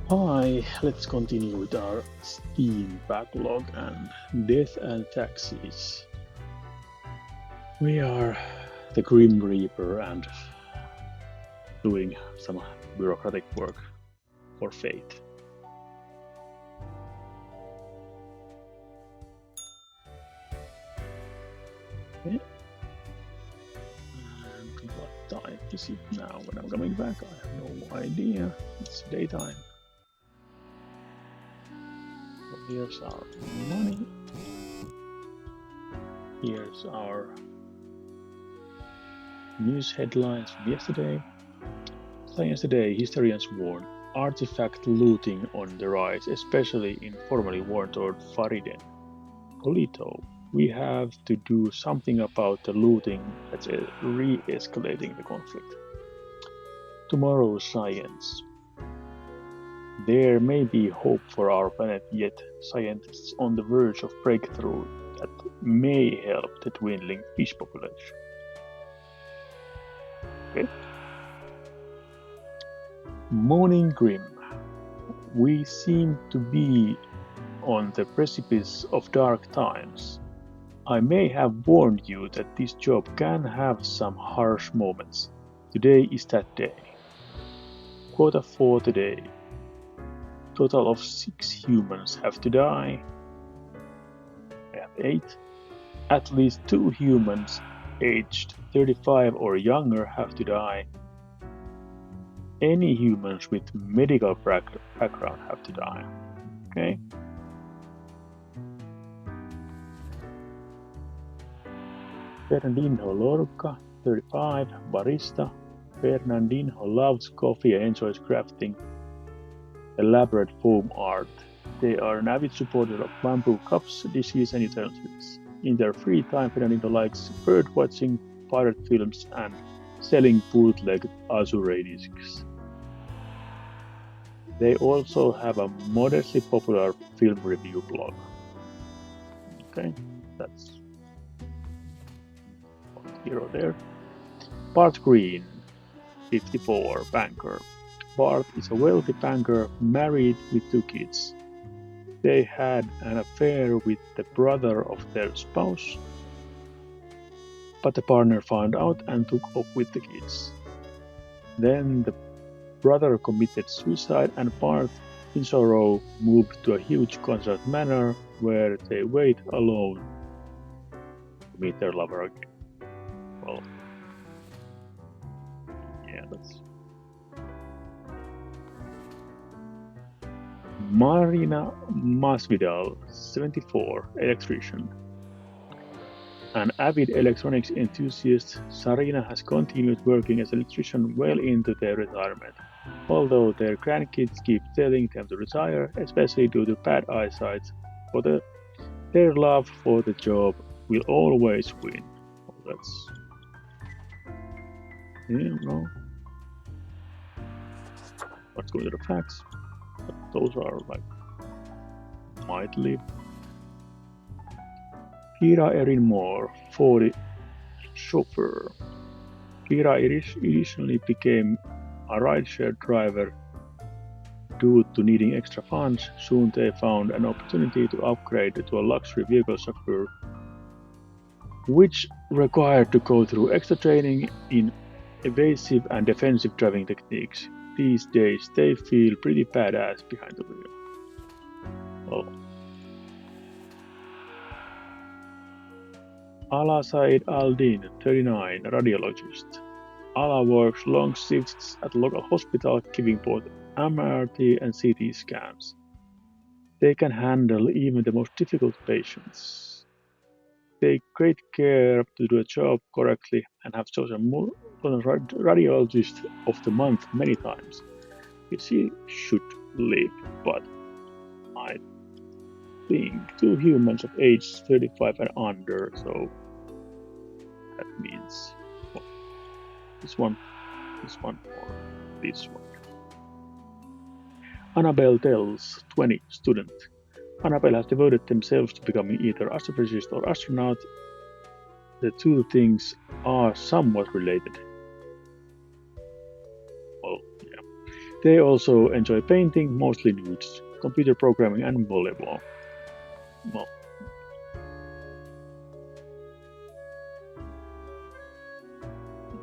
Hi, let's continue with our Steam Backlog and Death and Taxes. We are the Grim Reaper and doing some bureaucratic work for fate. Okay. And what time is it now when I'm coming back? I have no idea. It's daytime. So here's our money. Here's our news headlines from yesterday. So yesterday, historians warn artifact looting on the rise, especially in formerly war-torn Fariden. Polito, we have to do something about the looting that's re-escalating the conflict. Tomorrow's science. There may be hope for our planet, yet scientists on the verge of breakthrough that may help the dwindling fish population. Okay. Morning Grim. We seem to be on the precipice of dark times. I may have warned you that this job can have some harsh moments. Today is that day. Quota for today. Total of 6 humans have to die. I have 8. At least 2 humans aged 35 or younger have to die. Any humans with medical background have to die. Okay. Fernandinho Lorca, 35, barista. Fernandinho loves coffee and enjoys crafting elaborate foam art. They are an avid supporter of bamboo cups, dishes, and utensils. In their free time, Fernandinho likes bird-watching, pirate films, and selling bootleg Azure discs. They also have a modestly popular film review blog. Okay, that's here or there. Bart Green, 54, banker. Bart is a wealthy banker, married with 2 kids. They had an affair with the brother of their spouse, but the partner found out and took off with the kids. Then the brother committed suicide and Bart, in sorrow, moved to a huge concert manor where they wait alone to meet their lover again. Well, yeah, that's... Marina Masvidal, 74, electrician. An avid electronics enthusiast, Sarina has continued working as an electrician well into their retirement, although their grandkids keep telling them to retire, especially due to bad eyesight. Their love for the job will always win. Well, that's... no. Let's go to the facts. But those are like mightily. Kira Erin Moore, 40, chauffeur. Kira initially became a rideshare driver due to needing extra funds. Soon they found an opportunity to upgrade to a luxury vehicle chauffeur, which required to go through extra training in evasive and defensive driving techniques. These days they feel pretty badass behind the wheel. Oh. Ala Said Al-Din, 39, radiologist. Ala works long shifts at a local hospital, giving both MRT and CT scans. They can handle even the most difficult patients. Take great care to do a job correctly and have chosen radiologist of the month many times. She should live, but I think 2 humans of age 35 and under, so that means this one, or this one. Annabelle tells 20 student. Annabelle has devoted themselves to becoming either astrophysicist or astronaut. The two things are somewhat related. Well, yeah. They also enjoy painting, mostly nudes, computer programming, and volleyball. Well,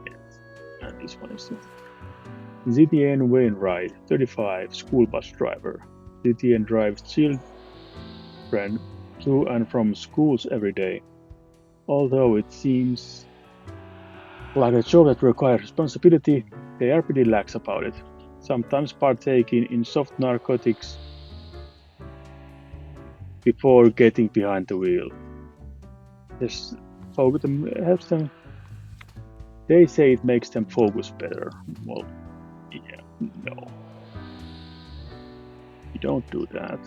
yes. And this one is ZTN Wainwright, 35, school bus driver. ZTN drives children to and from schools every day. Although it seems like a job that requires responsibility, they are pretty lax about it, sometimes partaking in soft narcotics before getting behind the wheel. This helps them. They say it makes them focus better. Well, yeah, no, you don't do that.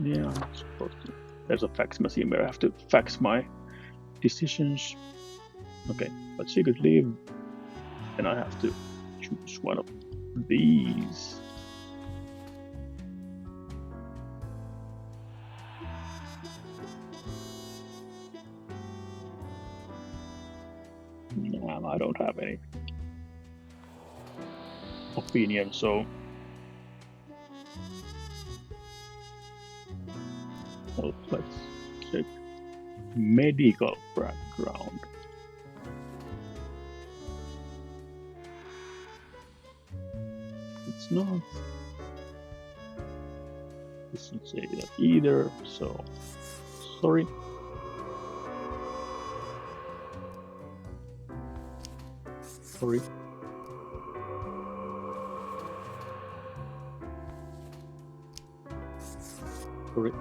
Yeah, I'm supposed to. There's a fax machine where I have to fax my decisions. Okay, but she could leave, and I have to choose one of these. I don't have any opinion, so well, let's check medical background. It's not. Doesn't say that either, so sorry. Sorry. Sorry.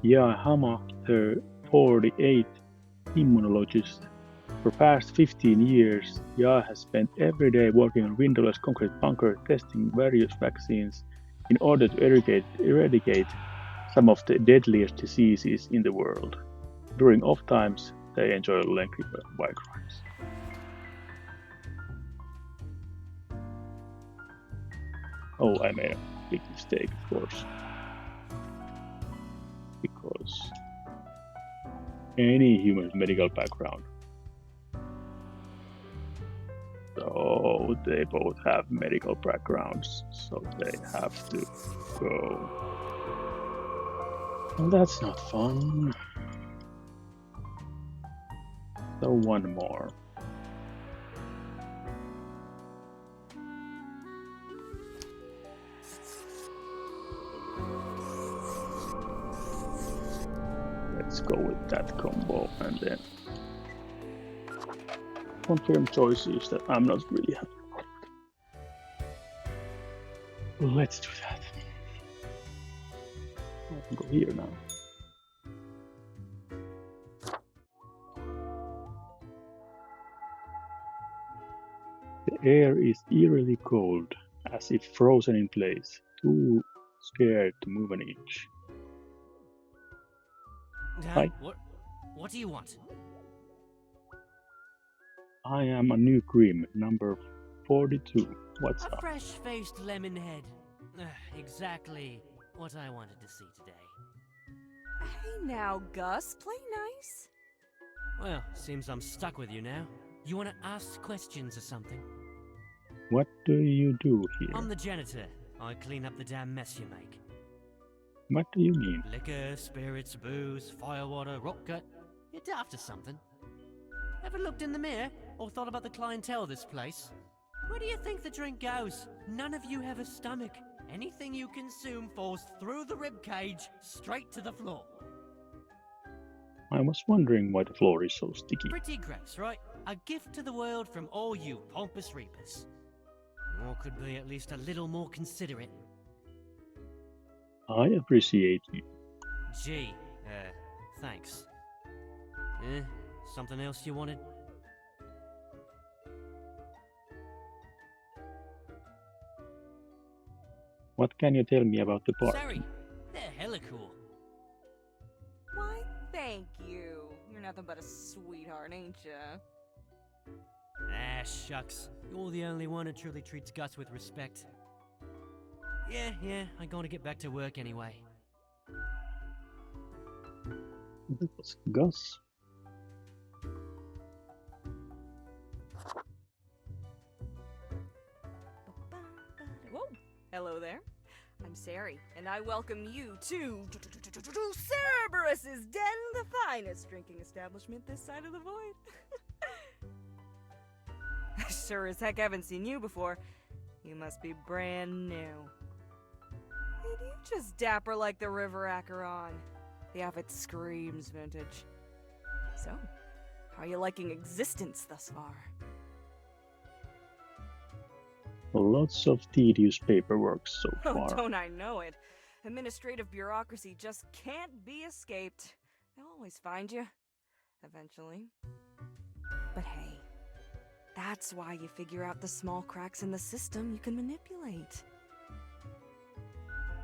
Yeah, Hama, the 48 immunologist. For past 15 years, Ya has spent every day working on windowless concrete bunker testing various vaccines in order to eradicate some of the deadliest diseases in the world. During off times, they enjoy lengthy bike rides. Oh, I made a big mistake, of course. Because any human's medical background. So they both have medical backgrounds, so they have to go. Well, that's not fun. So one more. Let's go with that combo and then confirm choices that I'm not really happy about. Let's do that. I can go here now. The air is eerily cold, as if frozen in place, too scared to move an inch. Hi. What do you want? I am a new cream, number 42. What's A up? fresh-faced lemon head. Exactly what I wanted to see today. Hey now, Gus, play nice. Well, seems I'm stuck with you now. You want to ask questions or something? What do you do here? I'm the janitor. I clean up the damn mess you make. What do you mean? Liquor, spirits, booze, firewater, rock gut. You're daft or something. Ever looked in the mirror or thought about the clientele of this place? Where do you think the drink goes? None of you have a stomach. Anything you consume falls through the rib cage straight to the floor. I was wondering why the floor is so sticky. Pretty gross, right? A gift to the world from all you pompous reapers. Or could be at least a little more considerate. I appreciate you. Gee, thanks. Something else you wanted? What can you tell me about the park? Sorry, they're hella cool. Why, nothing but a sweetheart, ain't ya? Ah, shucks. You're the only one who truly treats Gus with respect. Yeah, I'm going to get back to work anyway. That was Gus. Whoa! Hello there. I'm Sari, and I welcome you to Cerberus's Den, the finest drinking establishment this side of the void. I sure as heck haven't seen you before. You must be brand new. And you just dapper like the river Acheron. The outfit screams vintage. So, how are you liking existence thus far? Lots of tedious paperwork so Oh, far. don't I know it. Administrative bureaucracy just can't be escaped. They'll always find you. Eventually. But hey, that's why you figure out the small cracks in the system you can manipulate.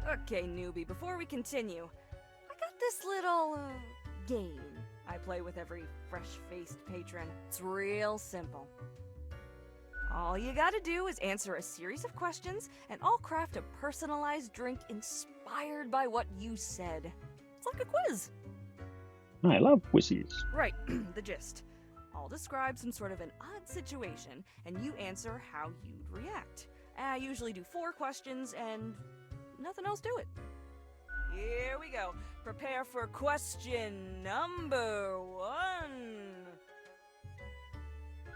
Okay, newbie, before we continue, I got this little, game I play with every fresh-faced patron. It's real simple. All you gotta do is answer a series of questions, and I'll craft a personalized drink inspired by what you said. It's like a quiz. I love quizzes. Right, the gist. I'll describe some sort of an odd situation, and you answer how you'd react. I usually do 4 questions, and nothing else to it. Here we go. Prepare for question number 1.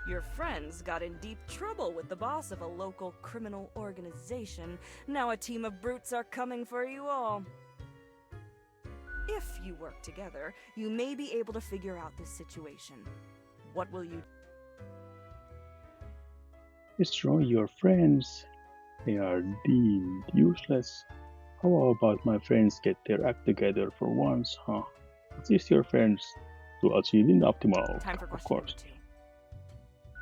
Your friends got in deep trouble with the boss of a local criminal organization. Now a team of brutes are coming for you all. If you work together, you may be able to figure out this situation. What will you do? Destroy your friends. They are deemed useless. How about my friends get their act together for once, huh? Assist your friends to achieving the optimal Time for of question course. number 2.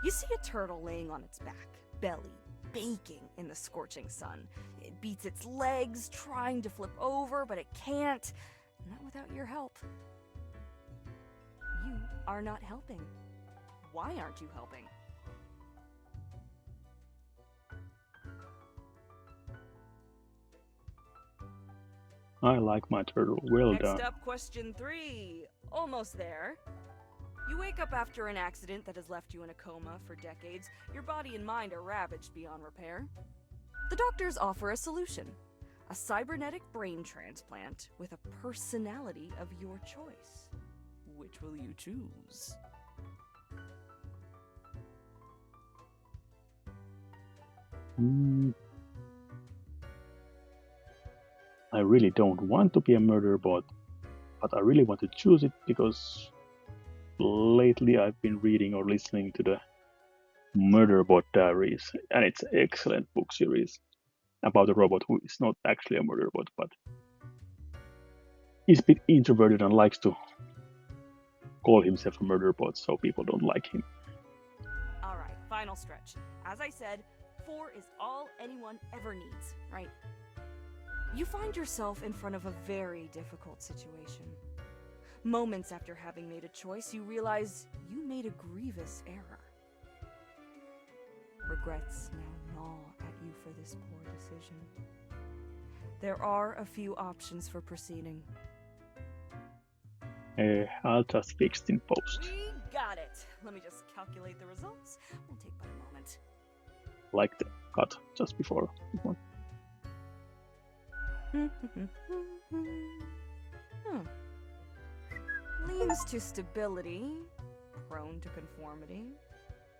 You see a turtle laying on its back, belly baking in the scorching sun. It beats its legs, trying to flip over, but it can't. Not without your help. You are not helping. Why aren't you helping? I like my turtle. Well Next done. up, question 3. Almost there. You wake up after an accident that has left you in a coma for decades. Your body and mind are ravaged beyond repair. The doctors offer a solution. A cybernetic brain transplant with a personality of your choice. Which will you choose? I really don't want to be a murder bot, but I really want to choose it because lately I've been reading or listening to the Murderbot Diaries, and it's an excellent book series about a robot who is not actually a murder bot, but is a bit introverted and likes to call himself a murder bot, so people don't like him. Alright, final stretch. As I said, 4 is all anyone ever needs, right? You find yourself in front of a very difficult situation. Moments after having made a choice, you realize you made a grievous error. Regrets now gnaw at you for this poor decision. There are a few options for proceeding. I'll just fix it in post. We got it! Let me just calculate the results. We'll take but a moment. Like the cut just before this one. Leans to stability, prone to conformity.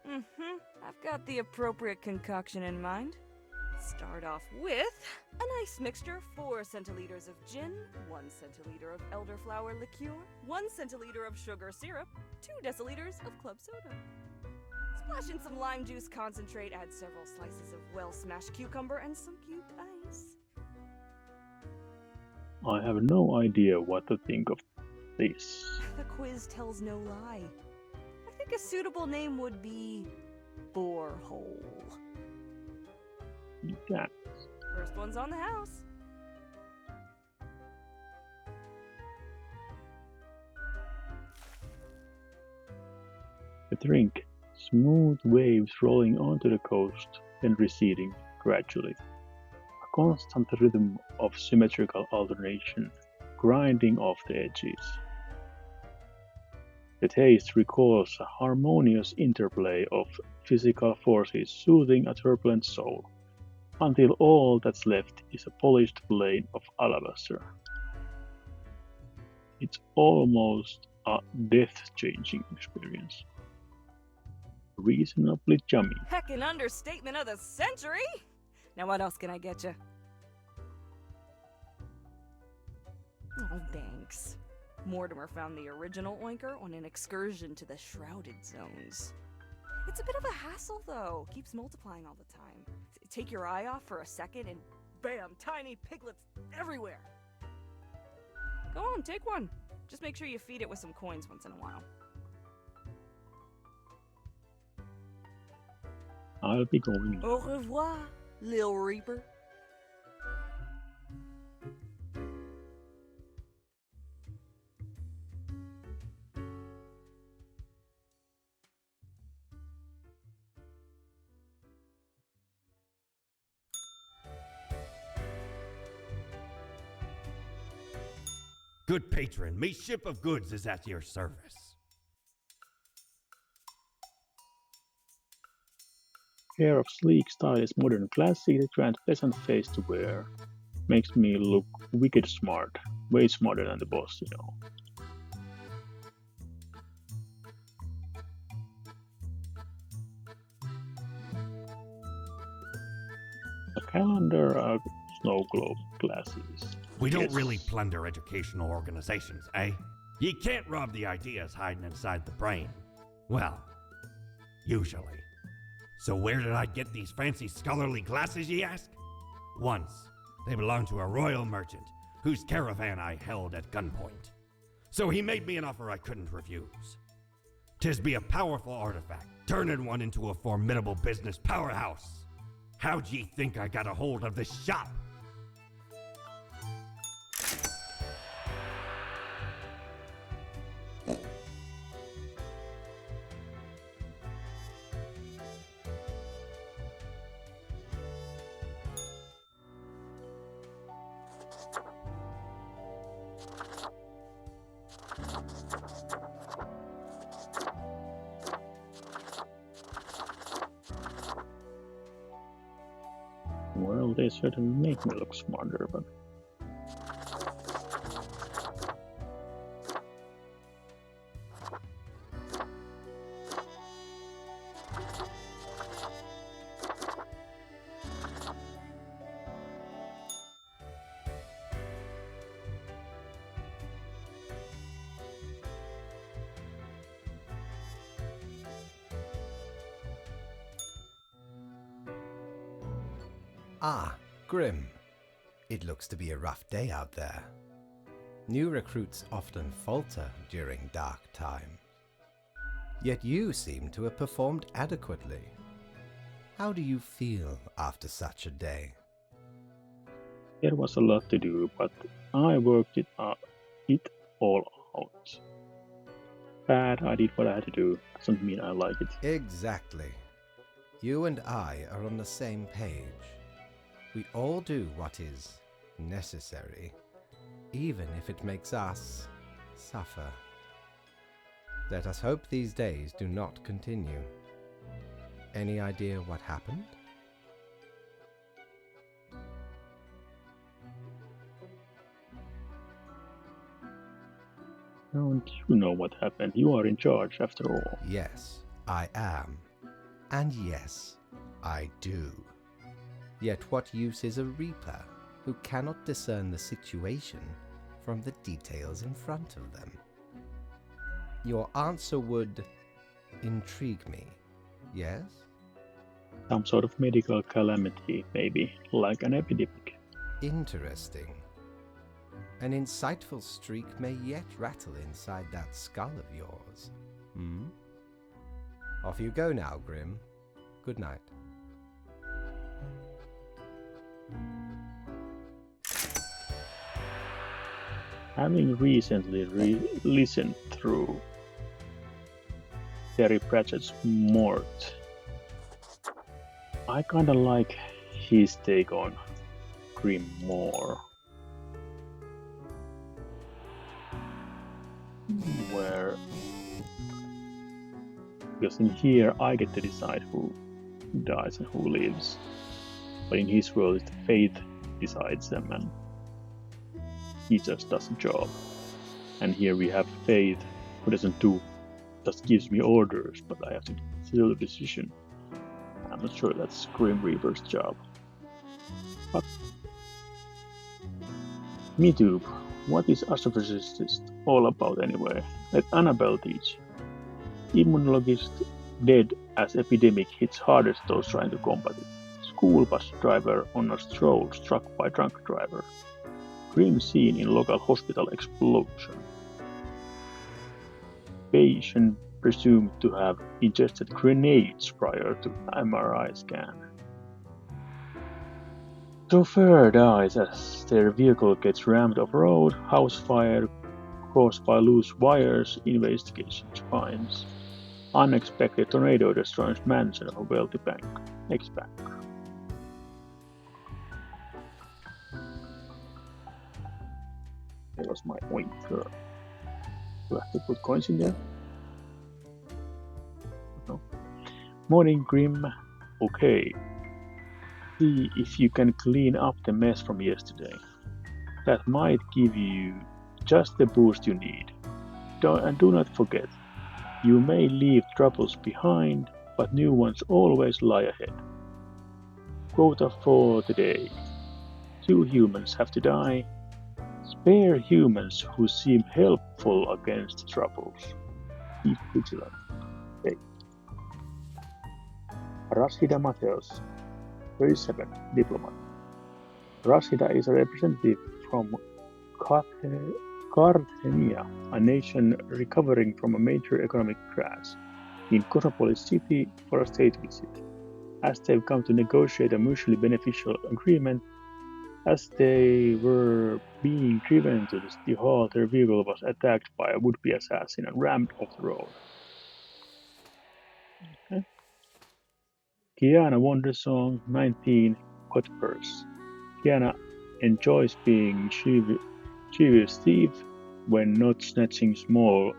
I've got the appropriate concoction in mind. Start off with a nice mixture: 4 centiliters of gin, 1 centiliter of elderflower liqueur, 1 centiliter of sugar syrup, 2 deciliters of club soda. Splash in some lime juice concentrate, add several slices of well-smashed cucumber and some cubed ice. I have no idea what to think of this. The quiz tells no lie. I think a suitable name would be Borehole. Yeah. First one's on the house. A drink, smooth waves rolling onto the coast, then receding gradually. A constant rhythm of symmetrical alternation, grinding off the edges. The taste recalls a harmonious interplay of physical forces soothing a turbulent soul, until all that's left is a polished blade of alabaster. It's almost a death-changing experience. Reasonably yummy. Heckin' understatement of the century! Now what else can I get you? Oh, thanks. Mortimer found the original oinker on an excursion to the Shrouded Zones. It's a bit of a hassle, though. Keeps multiplying all the time. Take your eye off for a second and bam, tiny piglets everywhere. Go on, take one. Just make sure you feed it with some coins once in a while. I'll be going. Au revoir, Lil Reaper. Good patron, me ship of goods is at your service. Pair of sleek, stylish, modern classics that grant pleasant face to wear. Makes me look wicked smart. Way smarter than the boss, you know. A calendar, a snow globe, glasses. We don't Yes. really plunder educational organizations, eh? You can't rob the ideas hiding inside the brain. Well, usually. So where did I get these fancy scholarly glasses, ye ask? Once, they belonged to a royal merchant whose caravan I held at gunpoint. So he made me an offer I couldn't refuse. 'Tis be a powerful artifact, turning one into a formidable business powerhouse. How'd ye think I got a hold of this shop? Well, they certainly make me look smarter, but Ah, Grim. It looks to be a rough day out there. New recruits often falter during dark times. Yet you seem to have performed adequately. How do you feel after such a day? there was a lot to do, but I worked it all out. Bad, I did what I had to do. Doesn't mean I like it. Exactly. You and I are on the same page. We all do what is necessary, even if it makes us suffer. Let us hope these days do not continue. Any idea what happened? Don't you know what happened? You are in charge, after all. Yes, I am. And yes, I do. Yet what use is a reaper who cannot discern the situation from the details in front of them? Your answer would intrigue me, yes? Some sort of medical calamity, maybe, like an epidemic. Interesting. An insightful streak may yet rattle inside that skull of yours. Hmm? Off you go now, Grim. Good night. Having recently listened through Terry Pratchett's Mort. I kinda like his take on Grimm more. Where because in here I get to decide who dies and who lives. But in his world it's fate decides them and he just does the job. And here we have fate who doesn't do just gives me orders, but I have to feel the decision. I'm not sure that's Grim Reaper's job. But MeTube, what is astrophysicist all about anyway? Let Annabelle teach. Immunologist dead as epidemic hits hardest those trying to combat it. School bus driver on a stroll struck by drunk driver. Grim scene in local hospital explosion. Patient presumed to have ingested grenades prior to MRI scan. Chauffeur dies as their vehicle gets rammed off-road, house fire caused by loose wires, investigation finds. Unexpected tornado destroys mansion of a wealthy bank. Ex-bank. That was my oinker. Do I have to put coins in there? No. Morning, Grim. Okay. See if you can clean up the mess from yesterday. That might give you just the boost you need. And do not forget, you may leave troubles behind, but new ones always lie ahead. Quota for the day. 2 humans have to die. Spare humans who seem helpful against troubles. Keep vigilant. Okay. Rashida Mateos, 37, diplomat. Rashida is a representative from Carthenia, a nation recovering from a major economic crash, in Cosmopolis City for a state visit. As they've come to negotiate a mutually beneficial agreement, as they were being driven to the city hall, their vehicle was attacked by a would-be assassin and rammed off the road. Okay. Kiana Wondersong, 19, got purse. Kiana enjoys being mischievous thief when not snatching small,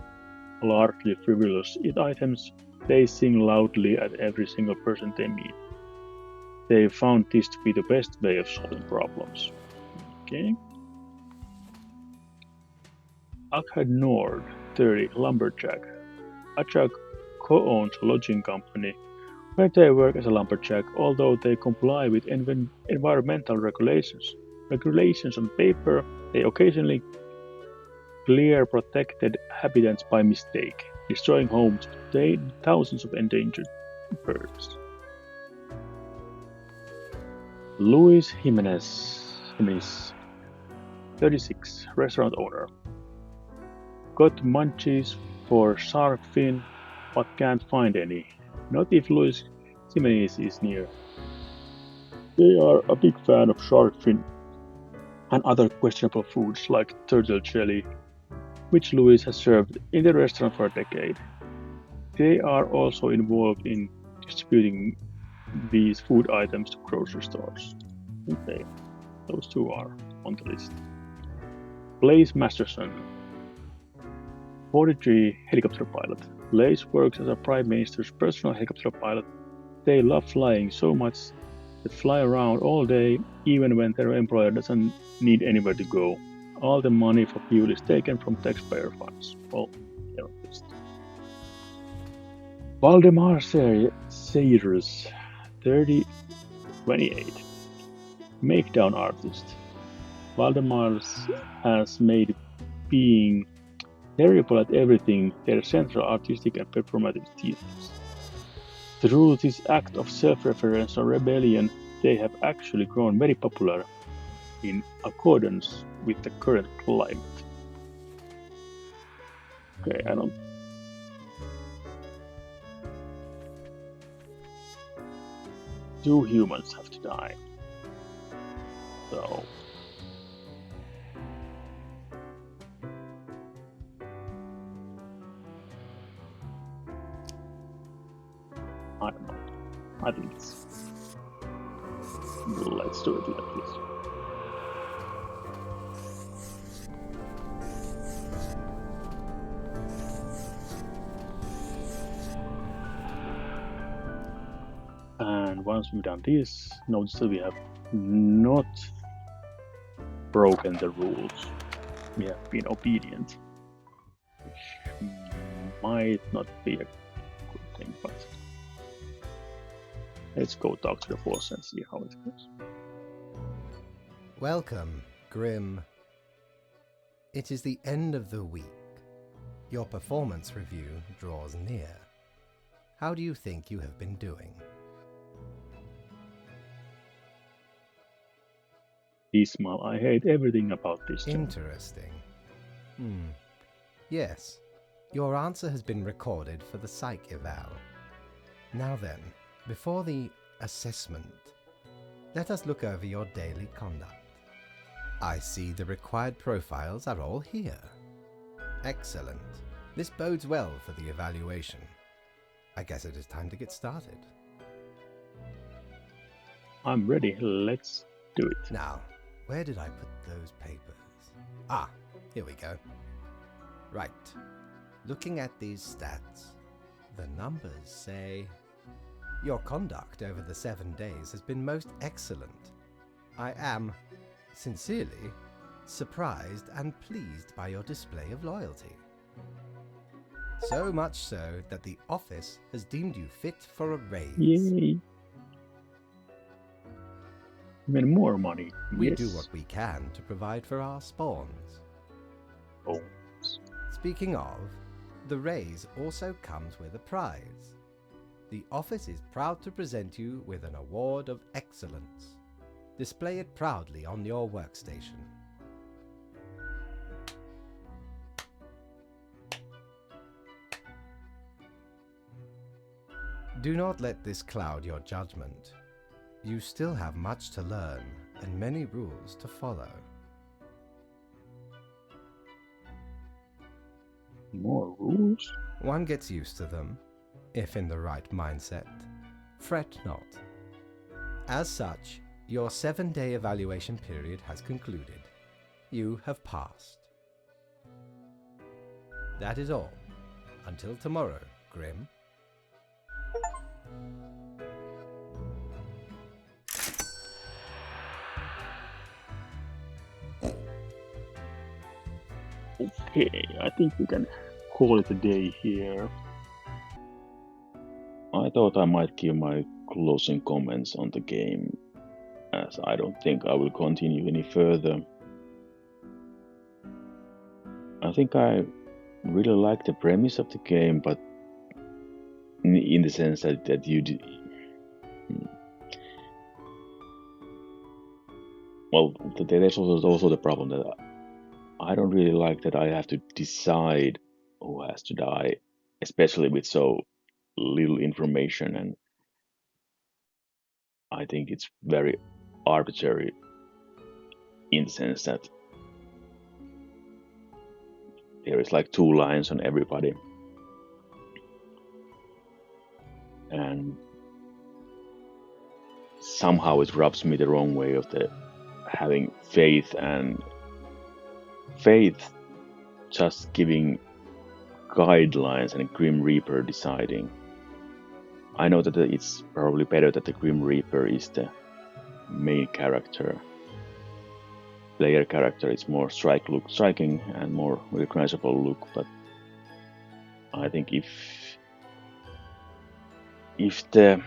largely frivolous items. They sing loudly at every single person they meet. They found this to be the best way of solving problems. Okay. Akhad Nord, 30, lumberjack. Achak co-owns a lodging company where they work as a lumberjack, although they comply with environmental regulations. Regulations on paper, they occasionally clear protected habitats by mistake, destroying homes with thousands of endangered birds. Luis Jimenez, 36, restaurant owner. Got munchies for shark fin, but can't find any. Not if Luis Jimenez is near. They are a big fan of shark fin and other questionable foods like turtle jelly, which Luis has served in the restaurant for a decade. They are also involved in distributing these food items to grocery stores. Okay, those two are on the list. Blaze Masterson, 43, helicopter pilot. Blaze works as a Prime Minister's personal helicopter pilot. They love flying so much they fly around all day, even when their employer doesn't need anywhere to go. All the money for fuel is taken from taxpayer funds. Well, just. Valdemar Sayers, 28, Makedown artist. Valdemar has made being terrible at everything their central artistic and performative thesis. Through this act of self-referential rebellion, they have actually grown very popular in accordance with the current climate. Okay, I don't. Two humans have to die. So. I don't know. I think it's... Let's do it like this. And once we've done this, notice that we have not broken the rules. We have been obedient, which might not be a good thing, but let's go talk to the boss and see how it goes. Welcome, Grim. It is the end of the week. Your performance review draws near. How do you think you have been doing? Dismal, I hate everything about this job. Interesting. Yes, your answer has been recorded for the psych eval. Now then, before the assessment, let us look over your daily conduct. I see the required profiles are all here. Excellent. This bodes well for the evaluation. I guess it is time to get started. I'm ready, let's do it. Now, where did I put those papers? Ah, here we go. Right. Looking at these stats, the numbers say your conduct over the 7 days has been most excellent. I am, sincerely, surprised and pleased by your display of loyalty. So much so that the office has deemed you fit for a raise. Yay! Even more money. We Yes. do what we can to provide for our spawns. Oh. Speaking of, the raise also comes with a prize. The office is proud to present you with an award of excellence. Display it proudly on your workstation. Do not let this cloud your judgment. You still have much to learn and many rules to follow. More rules? One gets used to them, if in the right mindset. Fret not. As such, your 7-day evaluation period has concluded. You have passed. That is all. Until tomorrow, Grim. Okay, I think we can call it a day here. I thought I might give my closing comments on the game, as I don't think I will continue any further. I think I really like the premise of the game, but in the sense that you did. Well, there's also the problem that I don't really like that I have to decide who has to die, especially with so little information, and I think it's very arbitrary in the sense that there is like 2 lines on everybody, and somehow it rubs me the wrong way of the having faith just giving guidelines and Grim Reaper deciding. I know that it's probably better that the Grim Reaper is the main character. Player character is more striking and more recognizable look, but I think if the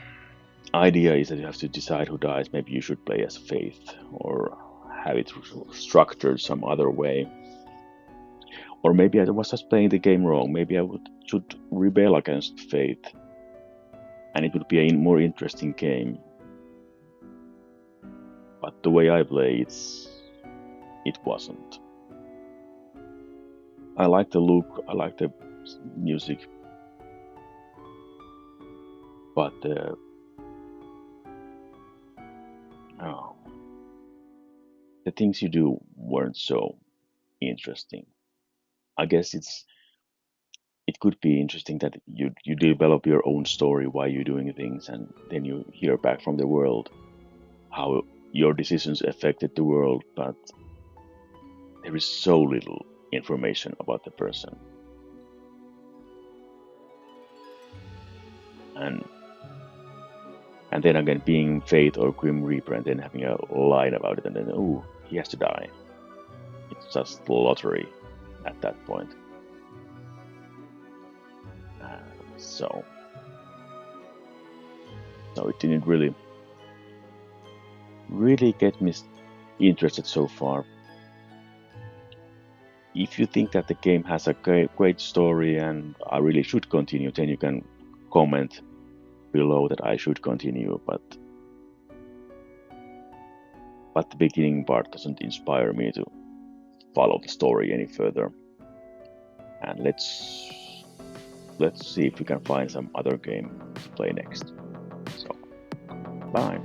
idea is that you have to decide who dies, maybe you should play as Faith or have it structured some other way. Or maybe I was just playing the game wrong. Maybe I should rebel against Faith, and it would be a more interesting game. But the way I play, it wasn't. I like the look, I like the music, but the things you do weren't so interesting. I guess it's it could be interesting that you develop your own story why you're doing things, and then you hear back from the world how your decisions affected the world, but there is so little information about the person. And then again, being Fate or Grim Reaper and then having a line about it, and then, oh, he has to die. It's just lottery at that point. So it didn't really get me interested so far. If you think that the game has a great story and I really should continue, then you can comment below that I should continue, but the beginning part doesn't inspire me to follow the story any further. And let's see if we can find some other game to play next. So, bye.